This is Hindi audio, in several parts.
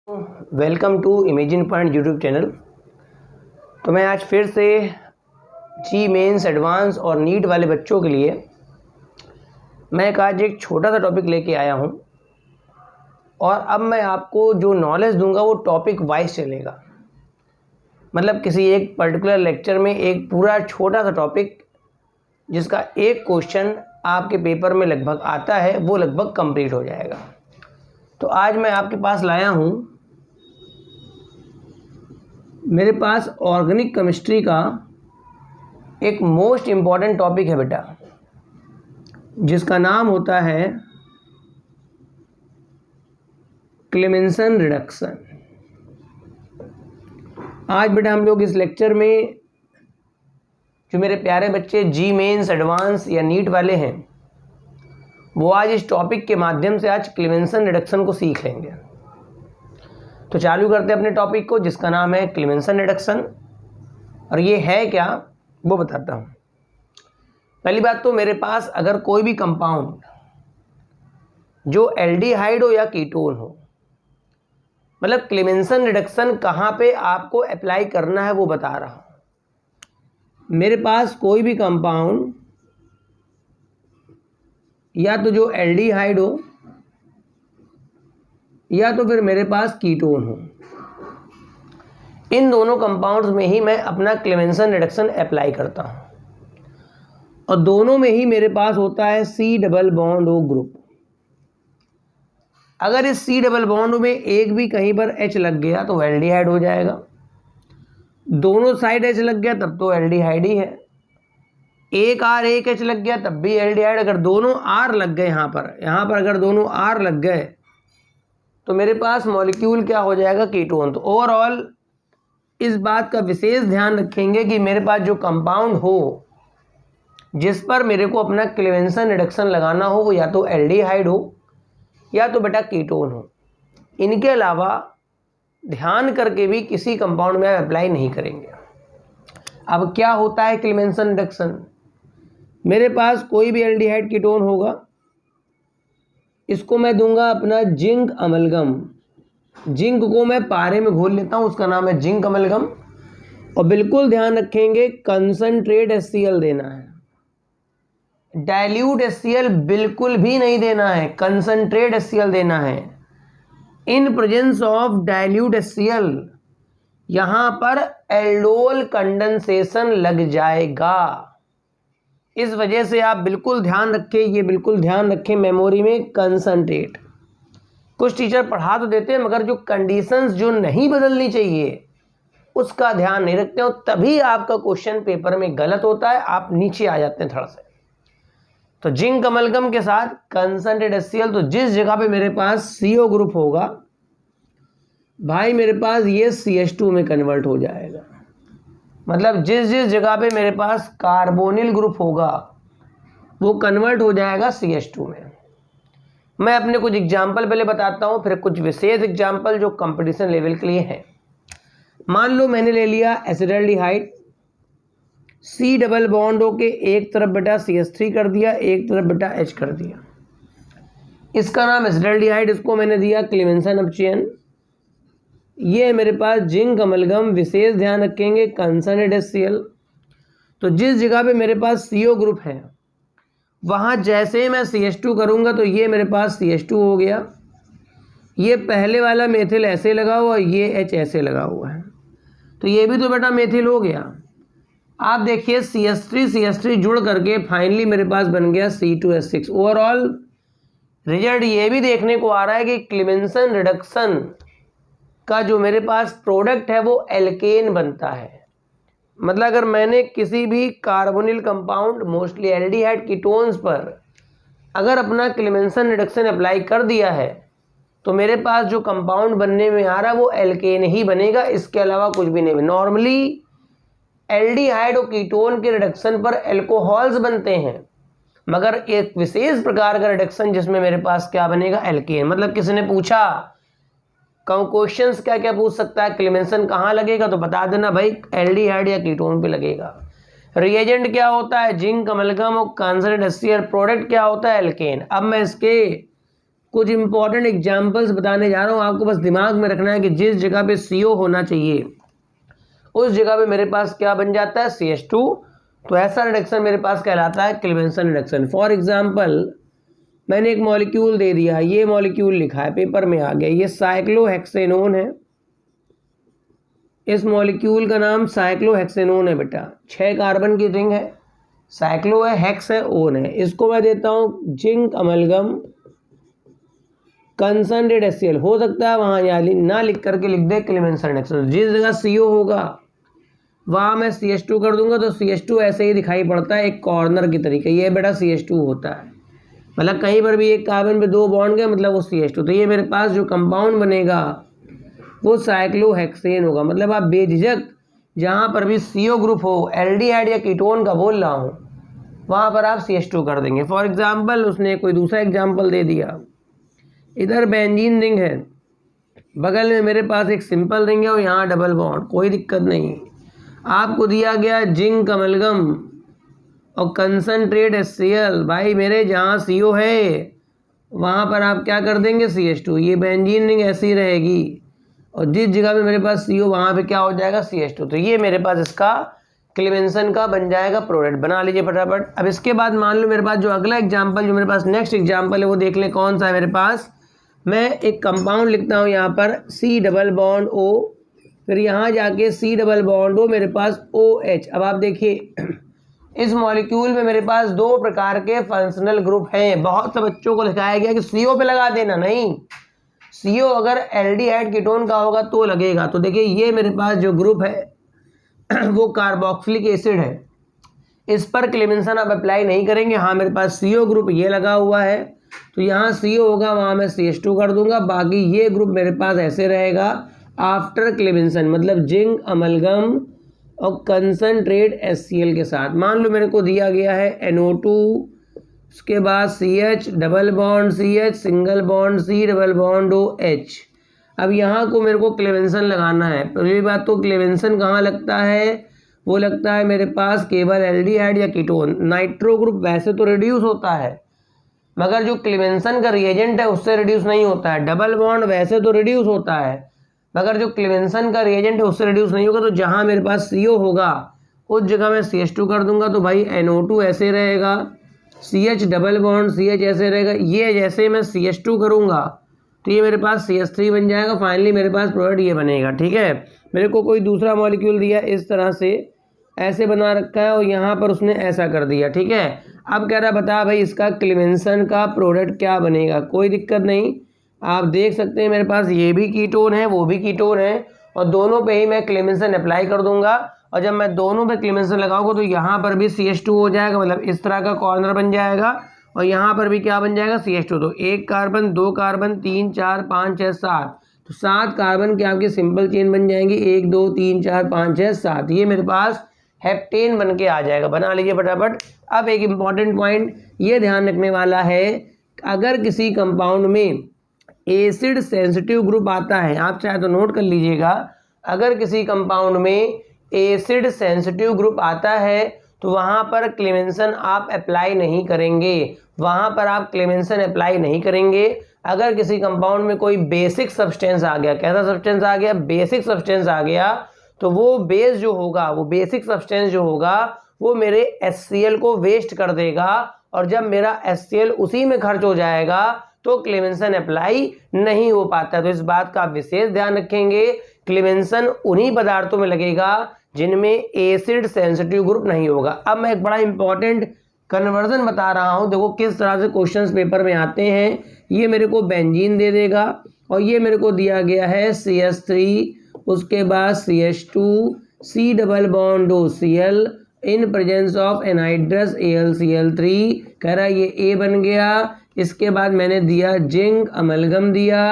Welcome to imagine point YouTube channel. तो मैं आज फिर से जी मेंस एडवांस और नीट वाले बच्चों के लिए मैं आज एक छोटा सा टॉपिक लेके आया हूँ और अब मैं आपको जो नॉलेज दूंगा वो टॉपिक वाइज चलेगा। मतलब किसी एक पर्टिकुलर लेक्चर में एक पूरा छोटा सा टॉपिक जिसका एक क्वेश्चन आपके पेपर में लगभग आता है वो लगभग कंप्लीट हो जाएगा। तो आज मैं आपके पास लाया हूँ, मेरे पास ऑर्गेनिक केमिस्ट्री का एक मोस्ट इम्पॉर्टेंट टॉपिक है बेटा, जिसका नाम होता है क्लेमेंसन रिडक्शन। आज बेटा हम लोग इस लेक्चर में जो मेरे प्यारे बच्चे जी मेंस एडवांस या नीट वाले हैं वो आज इस टॉपिक के माध्यम से आज क्लेमेंसन रिडक्शन को सीख लेंगे। तो चालू करते हैं अपने टॉपिक को, जिसका नाम है क्लेमेंसन रिडक्शन। और ये है क्या वो बताता हूँ। पहली बात तो मेरे पास अगर कोई भी कंपाउंड जो एल्डिहाइड हो या कीटोन हो, मतलब क्लेमेंसन रिडक्शन कहाँ पे आपको अप्लाई करना है वो बता रहा हूँ। मेरे पास कोई भी कंपाउंड या तो जो एल्डिहाइड हो या तो फिर मेरे पास कीटोन हो, इन दोनों कंपाउंड्स में ही मैं अपना क्लेमेंसन रिडक्शन अप्लाई करता हूँ। और दोनों में ही मेरे पास होता है C double bond O group. अगर इस C डबल बॉन्ड में एक भी कहीं पर H लग गया तो एल्डिहाइड हो जाएगा, दोनों साइड H लग गया तब तो एल्डिहाइड ही है। एक R एक H लग गया तब भी एल्डिहाइड। अगर दोनों R लग गए यहाँ पर अगर दोनों R लग गए तो मेरे पास मॉलिक्यूल क्या हो जाएगा, कीटोन। तो ओवरऑल इस बात का विशेष ध्यान रखेंगे कि मेरे पास जो कंपाउंड हो जिस पर मेरे को अपना क्लेमेंसन रिडक्शन लगाना हो वो या तो एल्डिहाइड हो या तो बेटा कीटोन हो। इनके अलावा ध्यान करके भी किसी कंपाउंड में अप्लाई नहीं करेंगे। अब क्या होता है क्लेमेंसन रिडक्शन? मेरे पास कोई भी एल्डिहाइड कीटोन होगा, इसको मैं दूंगा अपना जिंक अमलगम। जिंक को मैं पारे में घोल लेता हूं, उसका नाम है जिंक अमलगम। और बिल्कुल ध्यान रखेंगे कंसंट्रेट HCl देना है, डाइल्यूट HCl बिल्कुल भी नहीं देना है, कंसंट्रेट HCl देना है। In presence of dilute HCl यहां पर एल्डोल कंडेंसेशन लग जाएगा। इस वजह से आप बिल्कुल ध्यान रखें, ये बिल्कुल ध्यान रखें मेमोरी में, कंसंट्रेट। कुछ टीचर पढ़ा तो देते हैं मगर जो कंडीशंस जो नहीं बदलनी चाहिए उसका ध्यान नहीं रखते हो, तभी आपका क्वेश्चन पेपर में गलत होता है, आप नीचे आ जाते हैं थोड़ा से। तो जिंक अमलगम के साथ कंसंट्रेट HCl, तो जिस जगह पे मेरे पास CO ग्रुप होगा भाई मेरे पास ये CH2 में कन्वर्ट हो जाएगा। मतलब जिस जिस जगह पे मेरे पास कार्बोनिल ग्रुप होगा वो कन्वर्ट हो जाएगा CH2 में। मैं अपने कुछ एग्जाम्पल पहले बताता हूँ, फिर कुछ विशेष एग्जाम्पल जो कंपटीशन लेवल के लिए हैं। मान लो मैंने ले लिया एसिटाल्डिहाइड, C डबल बॉन्ड हो के एक तरफ बेटा CH3 कर दिया, एक तरफ बेटा H कर दिया। इसका नाम एसिटाल्डिहाइड, इसको मैंने दिया क्लेमेंसन अपचयन। ये है मेरे पास जिंक अमलगम, विशेष ध्यान रखेंगे कंसंट्रेट HCl। तो जिस जगह पे मेरे पास CO ग्रुप है वहाँ जैसे ही मैं CH2 करूँगा तो ये मेरे पास CH2 हो गया। ये पहले वाला मेथिल ऐसे लगा हुआ, ये H ऐसे लगा हुआ है, तो ये भी तो बेटा मेथिल हो गया। आप देखिए CH3 जुड़ करके फाइनली मेरे पास बन गया C2H6। ओवरऑल रिजल्ट ये भी देखने को आ रहा है कि क्लेमेंसन रिडक्शन का जो मेरे पास प्रोडक्ट है वो एल्केन बनता है। मतलब अगर मैंने किसी भी carbonyl compound mostly aldehyde ketones पर अगर अपना क्लेमेंसन रिडक्शन अप्लाई कर दिया है तो मेरे पास जो कंपाउंड बनने में आ रहा है वो एल्केन ही बनेगा, इसके अलावा कुछ भी नहीं। नॉर्मली एल्डिहाइड और कीटोन के रिडक्शन पर एल्कोहल्स बनते हैं, मगर एक विशेष प्रकार का रिडक्शन जिसमें मेरे पास क्या बनेगा, एल्केन। मतलब किसी ने पूछा क्वेश्चंस क्या क्या पूछ सकता है, क्लेमेंसन कहाँ लगेगा, तो बता देना भाई एल्डिहाइड या कीटोन पे लगेगा। रिएजेंट क्या होता है, जिंक अमलगम और कंसंट्रेट HCl। प्रोडक्ट क्या होता है, एल्केन। अब मैं इसके कुछ इंपॉर्टेंट एग्जाम्पल्स बताने जा रहा हूँ, आपको बस दिमाग में रखना है कि जिस जगह पे CO होना चाहिए उस जगह पे मेरे पास क्या बन जाता है, CH2। तो ऐसा रिडक्शन मेरे पास कहलाता है क्लेमेंसन रिडक्शन। फॉर एग्जाम्पल मैंने एक मॉलिक्यूल दे दिया, ये मॉलिक्यूल लिखा है, पेपर में आ गया, ये साइक्लोहेक्सेनोन है। इस मॉलिक्यूल का नाम साइक्लोहेक्सेनोन है बेटा, 6 कार्बन की रिंग है, साइक्लो है, हेक्स है, ओन है। इसको मैं देता हूँ जिंक अमलगम कंसनट्रेट HCl। हो सकता है वहाँ यहाँ ना लिख करके लिख दे क्लेमेंसन रिडक्शन। जिस जगह CO होगा वहाँ मैं CH2 कर दूंगा तो CH2 ऐसे ही दिखाई पड़ता है एक कॉर्नर की तरीके, ये बेटा CH2 होता है। मतलब कहीं पर भी एक कार्बन पे 2 बॉन्ड गए मतलब वो CH2। तो ये मेरे पास जो कंपाउंड बनेगा वो साइक्लोहेक्सेन होगा। मतलब आप बेझिझक जहाँ पर भी CO ग्रुप हो, एल्डिहाइड या कीटोन का बोल रहा हूँ, वहाँ पर आप CH2 कर देंगे। फॉर एग्जाम्पल उसने कोई दूसरा एग्जाम्पल दे दिया, इधर बेंजीन रिंग है, बगल में मेरे पास एक सिंपल रिंग है और यहाँ डबल बॉन्ड, कोई दिक्कत नहीं। आपको दिया गया जिंक अमलगम और कंसनट्रेट HCl, भाई मेरे जहाँ CO है वहाँ पर आप क्या कर देंगे, CH2। ये बेंजीन रिंग ऐसी रहेगी और जिस जगह पे मेरे पास CO वहाँ पे क्या हो जाएगा, CH2। तो ये मेरे पास इसका क्लेमेंसन का बन जाएगा प्रोडक्ट। बना लीजिए फटाफट। अब इसके बाद मान लो मेरे पास जो अगला एग्जाम्पल, जो मेरे पास नेक्स्ट एग्जाम्पल है वो देख लें कौन सा है मेरे पास। मैं एक कंपाउंड लिखता हूँ यहाँ पर C डबल बॉन्ड O, फिर यहाँ जाके C डबल बॉन्ड O, मेरे पास OH। अब आप देखिए इस मॉलिक्यूल में मेरे पास 2 प्रकार के फंक्शनल ग्रुप हैं। बहुत से बच्चों को लिखाया गया कि CO पे लगा देना, नहीं, CO अगर एल्डिहाइड कीटोन का होगा तो लगेगा। तो देखिए ये मेरे पास जो ग्रुप है वो कार्बोक्सिलिक एसिड है, इस पर क्लेमेंसन आप अप्लाई नहीं करेंगे। हाँ मेरे पास CO ग्रुप ये लगा हुआ है तो यहाँ CO होगा, वहाँ मैं CH2 कर दूंगा। बाकी ये ग्रुप मेरे पास ऐसे रहेगा आफ्टर क्लेमेंसन, मतलब जिंक अमलगम और कंसनट्रेट HCl के साथ। मान लो मेरे को दिया गया है NO2, उसके बाद CH double bond CH single bond C double bond OH। अब यहाँ को मेरे को क्लेमेंसन लगाना है। पहली बात तो क्लेमेंसन कहाँ लगता है, वो लगता है मेरे पास केवल एल्डिहाइड या कीटोन। नाइट्रो ग्रुप वैसे तो रिड्यूस होता है मगर जो क्लेमेंसन का रिएजेंट है उससे रिड्यूस नहीं होता है। डबल बॉन्ड वैसे तो रिड्यूस होता है मगर जो क्लेमेंसन का रिएजेंट है उससे रिड्यूस नहीं होगा। तो जहाँ मेरे पास CO होगा उस जगह मैं CH2 कर दूंगा। तो भाई NO2 ऐसे रहेगा, CH डबल बॉन्ड CH ऐसे रहेगा। ये जैसे मैं CH2 करूँगा तो ये मेरे पास CH3 बन जाएगा। फाइनली मेरे पास प्रोडक्ट ये बनेगा। ठीक है, मेरे को कोई दूसरा मॉलिक्यूल दिया इस तरह से, ऐसे बना रखा है और यहाँ पर उसने ऐसा कर दिया। ठीक है, अब कह रहा बता भाई इसका क्लेमेंसन का प्रोडक्ट क्या बनेगा। कोई दिक्कत नहीं, आप देख सकते हैं मेरे पास ये भी कीटोन है वो भी कीटोन है और दोनों पे ही मैं क्लेमेंसन अप्लाई कर दूंगा। और जब मैं दोनों पे क्लेमेंसन लगाऊंगा तो यहाँ पर भी CH2 हो जाएगा, मतलब इस तरह का कॉर्नर बन जाएगा और यहाँ पर भी क्या बन जाएगा, CH2। तो 1 कार्बन 2 कार्बन 3 4 5 6 7, तो 7 कार्बन की आपकी सिंपल चेन बन जाएंगी, 1 2 3 4 5 6 7। ये मेरे पास हेप्टेन बन के आ जाएगा। बना लीजिए फटाफट। अब एक इम्पॉर्टेंट पॉइंट ये ध्यान रखने वाला है, अगर किसी कंपाउंड में एसिड सेंसिटिव ग्रुप आता है, आप चाहे तो नोट कर लीजिएगा, अगर किसी कंपाउंड में एसिड सेंसिटिव ग्रुप आता है तो वहाँ पर क्लेमेंसन आप अप्लाई नहीं करेंगे, वहाँ पर आप क्लेमेंसन अप्लाई नहीं करेंगे। अगर किसी कंपाउंड में कोई बेसिक सब्सटेंस आ गया, कैसा सब्सटेंस आ गया, बेसिक सब्सटेंस आ गया, तो वो बेस जो होगा, वो बेसिक सब्सटेंस जो होगा वो मेरे HCl को वेस्ट कर देगा और जब मेरा HCl उसी में खर्च हो जाएगा तो क्लेमेंसन अप्लाई नहीं हो पाता। तो इस बात का विशेष ध्यान रखेंगे, क्लेमेंसन उन्हीं पदार्थों में लगेगा जिनमें एसिड सेंसिटिव ग्रुप नहीं होगा। अब मैं एक बड़ा इंपॉर्टेंट कन्वर्जन बता रहा हूँ, देखो किस तरह से क्वेश्चंस पेपर में आते हैं। ये मेरे को बेंजीन दे देगा और ये मेरे को दिया गया है CH3, उसके बाद CH2 C double bond OCl in presence of anhydrous AlCl3, कह रहा है ये A बन गया। इसके बाद मैंने दिया जिंक अमलगम दिया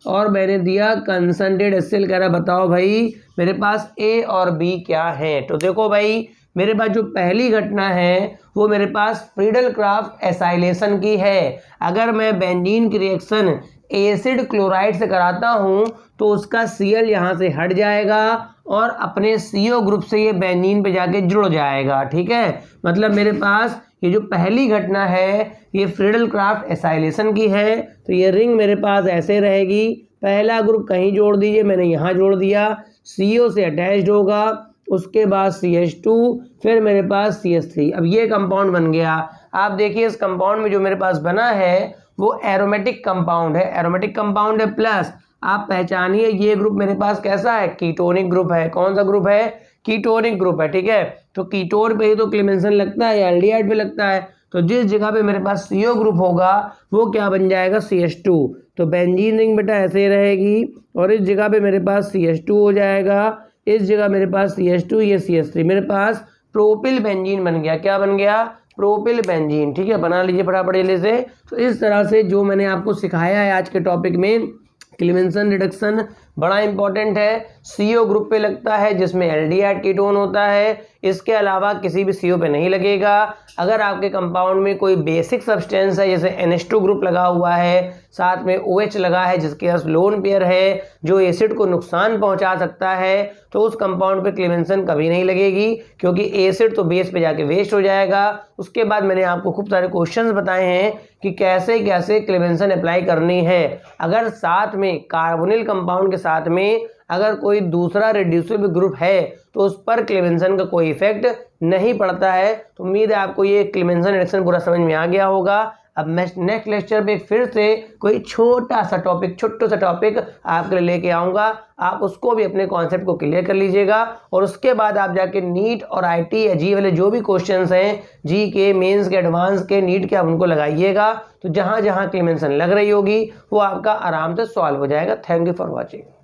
और मैंने दिया कंसनट्रेट HCl, कह रहा बताओ भाई मेरे पास A और B क्या है। तो देखो भाई मेरे पास जो पहली घटना है वो मेरे पास फ्रीडल क्राफ्ट एसाइलेशन की है। अगर मैं बेंजीन की रिएक्शन एसिड क्लोराइड से कराता हूँ तो उसका Cl यहाँ से हट जाएगा और अपने CO ग्रुप से ये बेंजीन पे जाके जुड़ जाएगा। ठीक है, मतलब मेरे पास ये जो पहली घटना है ये फ्रीडल क्राफ्ट एसाइलेशन की है। तो ये रिंग मेरे पास ऐसे रहेगी, पहला ग्रुप कहीं जोड़ दीजिए, मैंने यहाँ जोड़ दिया, CO से अटैच्ड होगा, उसके बाद CH2, फिर मेरे पास CH3। अब ये कंपाउंड बन गया। आप देखिए इस कंपाउंड में जो मेरे पास बना है वो एरोमेटिक कंपाउंड है, एरोमेटिक कंपाउंड है। प्लस आप पहचानिए ये ग्रुप मेरे पास कैसा है, कीटोनिक ग्रुप है। कौन सा ग्रुप है, कीटोनिक ग्रुप है, ठीक है। तो कीटोन पे ही तो क्लेमेंसन लगता है या एल्डिहाइड पे लगता है। तो जिस जगह पे मेरे पास CO ग्रुप होगा वो क्या बन जाएगा, CH2। तो बेंजीन रिंग बेटा ऐसे रहेगी और इस जगह पे मेरे पास CH2 हो जाएगा, इस जगह मेरे पास CH2, ये CH3, मेरे पास प्रोपिल बेंजीन बन गया। क्या बन गया, प्रोपिल बेंजीन, ठीक है। बना लीजिए फटाफट जल्दी से। तो इस तरह से जो मैंने आपको सिखाया है आज के टॉपिक में, क्लेमेंसन रिडक्शन बड़ा इंपॉर्टेंट है, CO ग्रुप पे लगता है जिसमें एल्डिहाइड कीटोन होता है, इसके अलावा किसी भी CO पे नहीं लगेगा। अगर आपके कंपाउंड में कोई बेसिक सब्सटेंस है जैसे NH2 ग्रुप लगा हुआ है, साथ में OH लगा है जिसके पास लोन पेयर है जो एसिड को नुकसान पहुंचा सकता है, तो उस कंपाउंड पे क्लेमेंसन कभी नहीं लगेगी, क्योंकि एसिड तो बेस पे जाके वेस्ट हो जाएगा। उसके बाद मैंने आपको खूब सारे क्वेश्चंस बताए हैं कि कैसे कैसे क्लेमेंसन अप्लाई करनी है। अगर साथ में कार्बोनिल कंपाउंड के साथ में अगर कोई दूसरा रेड्यूसिबल ग्रुप है तो उस पर क्लेमेंसन का कोई इफेक्ट नहीं पड़ता है। तो उम्मीद है आपको ये क्लेमेंसन रिडक्शन पूरा समझ में आ गया होगा। अब मैं नेक्स्ट लेक्चर पे फिर से कोई छोटा सा टॉपिक आपके लिए लेके आऊँगा, आप उसको भी अपने कॉन्सेप्ट को क्लियर कर लीजिएगा और उसके बाद आप जाके नीट और IT या जी वाले जो भी क्वेश्चंस हैं, जी के, मेंस के, एडवांस के, नीट के, आप उनको लगाइएगा। तो जहाँ जहाँ क्लेमेंसन लग रही होगी वो आपका आराम से सॉल्व हो जाएगा। Thank you for watching.